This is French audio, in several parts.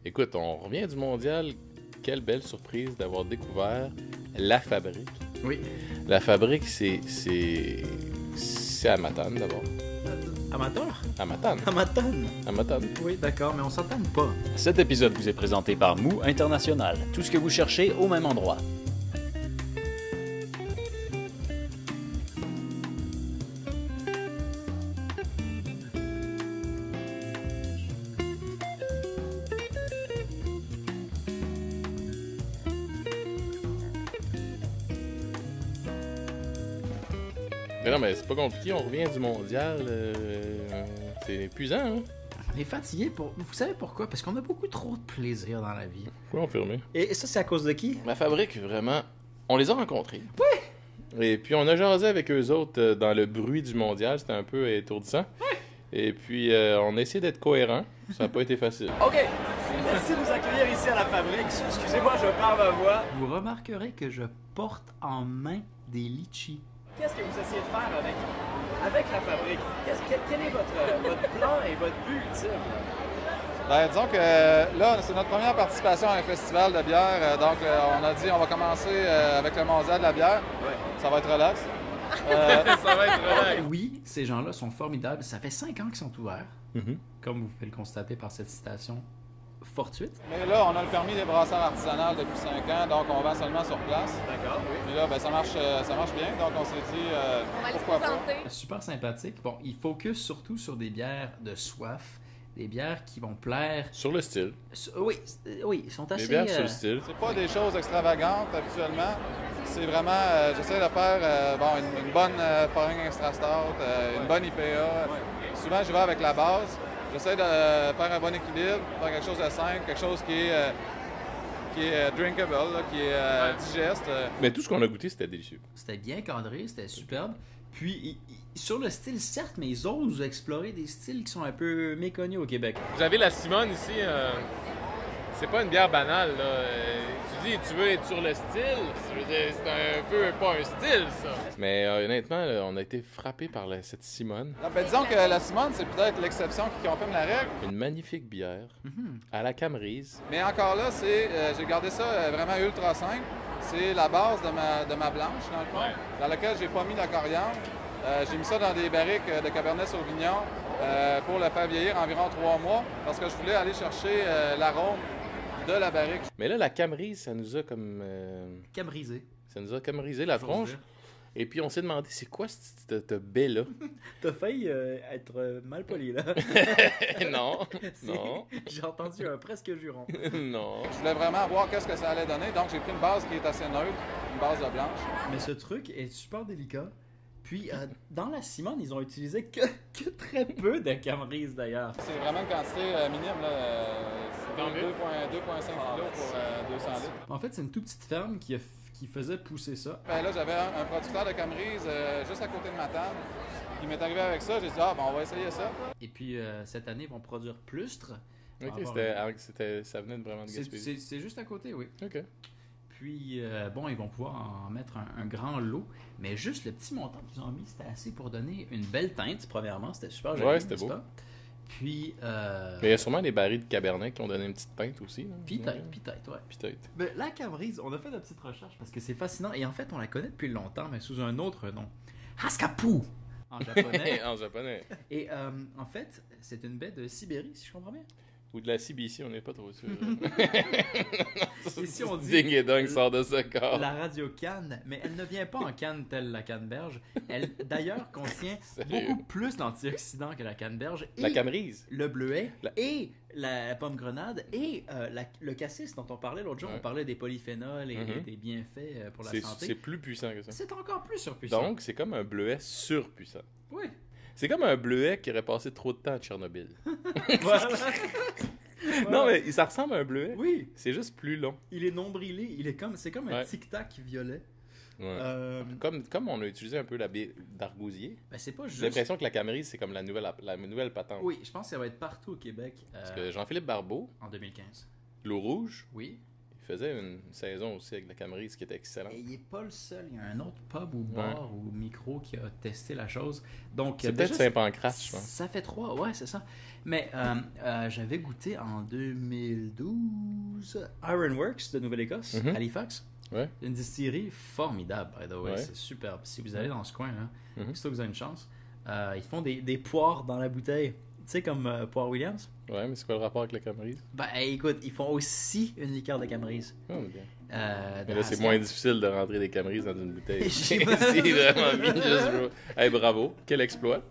Écoute, on revient du mondial. Quelle belle surprise d'avoir découvert La Fabrique. Oui. La Fabrique, c'est à Matane, d'abord. Amateur? À Matane. Amateur? À Matane. Oui, d'accord, mais on s'entend pas. Cet épisode vous est présenté par Mou International. Tout ce que vous cherchez au même endroit. Mais non, mais c'est pas compliqué, on revient du mondial. C'est épuisant, hein? On est fatigué pour... Vous savez pourquoi? Parce qu'on a beaucoup trop de plaisir dans la vie. Pourquoi enfermer? Et ça, c'est à cause de qui? La Fabrique, vraiment, on les a rencontrés. Oui! Et puis on a jasé avec eux autres dans le bruit du mondial, c'était un peu étourdissant. Oui! Et puis on a essayé d'être cohérent, ça n'a pas été facile. OK. Merci de nous accueillir ici à la fabrique. Excusez-moi, je perds ma voix. Vous remarquerez que je porte en main des litchis. Qu'est-ce que vous essayez de faire avec la fabrique? Quel est votre plan et votre but ultime? Ben, disons que là, c'est notre première participation à un festival de bière. Donc, on a dit on va commencer avec le mondial de la bière. Ouais. Ça va être relax. Ça va être relax. Oui, ces gens-là sont formidables. Ça fait 5 ans qu'ils sont ouverts, Mhm. comme vous pouvez le constater par cette citation fortuite. Mais là, on a le permis des brasseurs artisanales depuis 5 ans, donc on vend seulement sur place. D'accord, oui. Mais là, ben, ça marche bien, donc on s'est dit On va pourquoi le pas. présenter. Super sympathique. Bon, ils focus surtout sur des bières de soif, des bières qui vont plaire. Sur le style. Oui, ils sont assez. Les bières sur le style. C'est pas des choses extravagantes habituellement. C'est vraiment, j'essaie de faire une bonne Foreign Extra Stout, une bonne IPA. Souvent, je vais avec la base. J'essaie de faire un bon équilibre, faire quelque chose de simple, quelque chose qui est drinkable, là, qui est digeste. Mais tout ce qu'on a goûté, c'était délicieux. C'était bien cadré, c'était superbe. Puis, sur le style, certes, mais ils osent explorer des styles qui sont un peu méconnus au Québec. Vous avez la Simone ici, c'est pas une bière banale, là. Tu dis, tu veux être sur le style, je veux dire, c'est un peu pas un style, ça. Mais honnêtement, là, on a été frappés par cette Simone. Non, ben, disons que la Simone, c'est peut-être l'exception qui confirme la règle. Une magnifique bière à la Camerise. Mais encore là, j'ai gardé ça vraiment ultra simple. C'est la base de ma blanche, dans le fond, dans laquelle j'ai pas mis de coriandre. J'ai mis ça dans des barriques de Cabernet Sauvignon pour le faire vieillir environ 3 mois, parce que je voulais aller chercher l'arôme de la barrique. Mais là, la Camerise, ça nous a comme... Cabrisé. ça nous a camerisé la tronche. dire. Et puis on s'est demandé, c'est quoi cette baie-là? T'as failli être mal poli, là. Non, non, J'ai entendu un presque juron. non. Je voulais vraiment voir qu'est-ce que ça allait donner, donc j'ai pris une base qui est assez neutre, une base de blanche. Mais ce truc est super délicat. Puis, dans la Simone, ils ont utilisé que très peu de Camerise, d'ailleurs. C'est vraiment une quantité minime, là. C'est 2,5 kg pour 200 litres. En fait, c'est une toute petite ferme qui faisait pousser ça. Ben là, j'avais un producteur de Camerise juste à côté de ma table. Il m'est arrivé avec ça, j'ai dit, on va essayer ça. Et puis, cette année, ils vont produire Plustre. Ok, ça venait vraiment de Gaspésie. C'est juste à côté, oui. Ok. Puis, ils vont pouvoir en mettre un grand lot. Mais juste le petit montant qu'ils ont mis, c'était assez pour donner une belle teinte, premièrement. C'était super joli, Ouais, c'était n'est-ce beau. pas? Puis, Mais il y a sûrement des barils de Cabernet qui ont donné une petite pinte aussi. Là. peut-être, ouais. Peut-être. Mais la Camerise, on a fait de petites recherches parce que c'est fascinant. Et en fait, on la connaît depuis longtemps, mais sous un autre nom. Haskapu! En japonais. En japonais. Et en fait, c'est une baie de Sibérie, si je comprends bien. Ou de la CBC, on n'est pas trop sûr. Et si on dit Ding et Dong sort de ce corps. la radio canne, mais elle ne vient pas en canne telle la canneberge. Elle, d'ailleurs, contient Sérieux? beaucoup plus d'antioxydants que la canneberge. Et La Camerise. le bleuet, La- et la pomme grenade, et le cassis dont on parlait l'autre jour. Ouais. On parlait des polyphénols et Mhm. des bienfaits pour la C'est santé. plus puissant que ça. C'est encore plus surpuissant. Donc, c'est comme un bleuet surpuissant. Oui. C'est comme un bleuet qui aurait passé trop de temps à Tchernobyl. Voilà. Non, mais ça ressemble à un bleuet. Oui, C'est juste plus long. il est nombrilé. C'est comme un Ouais. tic-tac violet. Ouais. Comme on a utilisé un peu la baie d'Argousier, Ben, c'est pas j'ai juste. l'impression que la Camerise, c'est comme la nouvelle patente. Oui, je pense que ça va être partout au Québec Parce que Jean-Philippe Barbeau, en 2015. l'eau rouge, Oui. faisait une saison aussi avec la Camerise qui était excellente. Et il n'est pas le seul. Il y a un autre pub ou bar ou micro qui a testé la chose. Donc, C'est peut-être Saint-Pancras, je pense. Ça fait 3, ouais, c'est ça. Mais j'avais goûté en 2012 Ironworks de Nouvelle-Écosse, Halifax. Ouais. Une distillerie formidable, by the way. Ouais. C'est superbe. Si vous allez dans ce coin, là, plutôt que vous avez une chance, ils font des poires dans la bouteille. Tu sais, comme Poire Williams. Ouais, mais c'est quoi le rapport avec la Camerise? Ben, écoute, ils font aussi une liqueur de Camerise. Oh, bien. De Mais là, c'est Haskell. moins difficile de rentrer des Camerises dans une bouteille. C'est J'imagine. vraiment bien. Hey, bravo, quel exploit.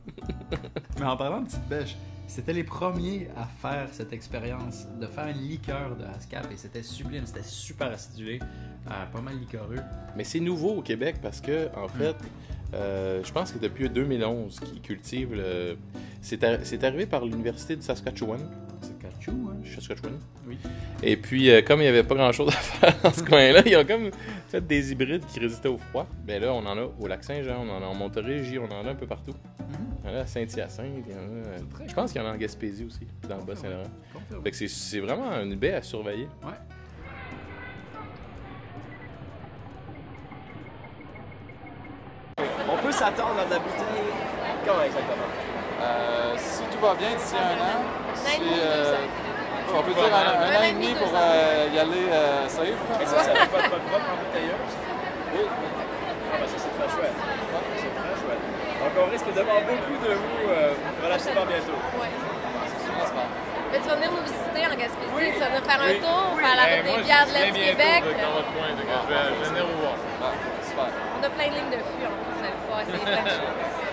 Mais en parlant de petites bêches, c'était les premiers à faire cette expérience de faire une liqueur de Haskell et c'était sublime, c'était super acidulé, pas mal liquoreux. Mais c'est nouveau au Québec parce que, en fait, je pense que depuis 2011 qu'ils cultivent le. C'est arrivé par l'Université de Saskatchewan. Saskatchewan. Oui. Et puis, comme il n'y avait pas grand-chose à faire dans ce coin-là, ils ont comme fait des hybrides qui résistaient au froid. Ben là, on en a au Lac-Saint-Jean, on en a en Montérégie, on en a un peu partout. Il y en a à Saint-Hyacinthe, il y en a... Je pense qu'il y en a en Gaspésie aussi, puis dans le Bas-Saint-Laurent. Fait que c'est vraiment une baie à surveiller. Ouais. On peut s'attendre à de la bouteille. Comment exactement? Si tout va bien d'ici un an, on peut Ouais, dire un an et demi pour y aller safe. Et ça avec votre propre embouteilleuse? Oui. Ah ben ça c'est très chouette. C'est très chouette. Donc on risque d'avoir beaucoup de vous relativement bientôt. Ouais. J'espère. Mais tu vas venir nous visiter en Gaspésie, Oui. tu vas venir faire un Oui. tour, Oui. faire la Ben, route moi, des bières de je viens l'Est du bientôt Québec. dans votre coin, donc je vais venir vous voir. Ah, super. On a plein de lignes de fûts en plus, vous allez pouvoir essayer plein de choses.